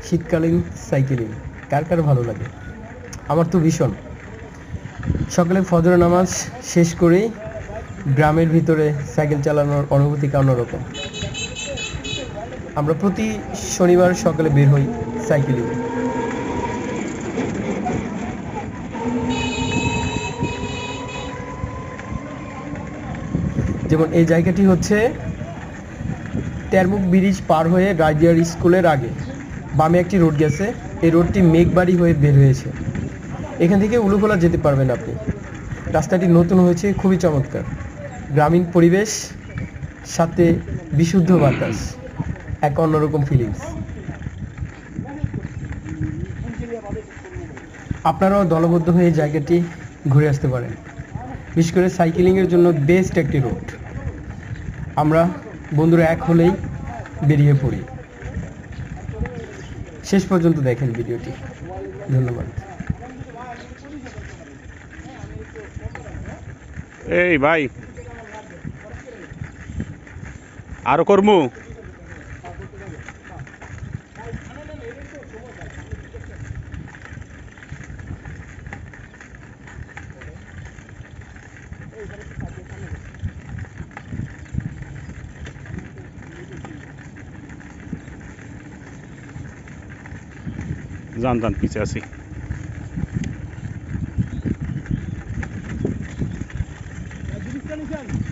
শীতকালীন সাইকেলিং কার কার ভালো লাগে? আমার তো ভীষণ। সকালে ফজর নামাজ শেষ করেই গ্রামের ভিতরে সাইকেল চালানোর অনুভূতিটা অন্যরকম। আমরা প্রতি শনিবার সকালে বের হই সাইকেলিংয়ে। যেমন এই জায়গাটি হচ্ছে তেরমুখ ব্রিজ পার হয়ে রাইদিয়ার স্কুলের আগে বামে একটি রোড গেছে। এই রোডটি মেঘবাড়ি হয়ে বের হয়েছে। এখান থেকে উলুখোলা যেতে পারবেন আপনি। রাস্তাটি নতুন হয়েছে, খুবই চমৎকার। গ্রামীণ পরিবেশ, সাথে বিশুদ্ধ বাতাস, এক অন্যরকম ফিলিংস। আপনারাও দলবদ্ধ হয়ে এই জায়গাটি ঘুরে আসতে পারেন। বিশেষ করে সাইকেলিংয়ের জন্য বেস্ট একটি রুট। আমরা বন্ধুরা এক হলেই বেরিয়ে পড়ি। শেষ পর্যন্ত দেখেন ভিডিওটি। ধন্যবাদ। এই ভাই আরো করমু জান পিছে আছি। Afghanistan.